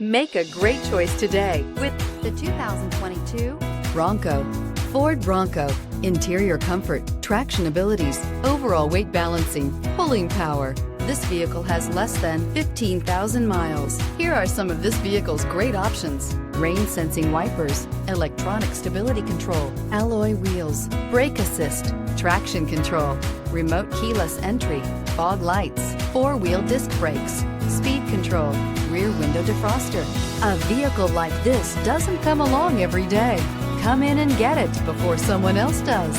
Make a great choice today with the 2022 Bronco. Ford Bronco. Interior comfort, traction abilities, overall weight balancing, pulling power. This vehicle has less than 15,000 miles. Here are some of this vehicle's great options: rain sensing wipers, electronic stability control, alloy wheels, brake assist, traction control, remote keyless entry, fog lights, four-wheel disc brakes, speed control, rear window defroster. A vehicle like this doesn't come along every day. Come in and get it before someone else does.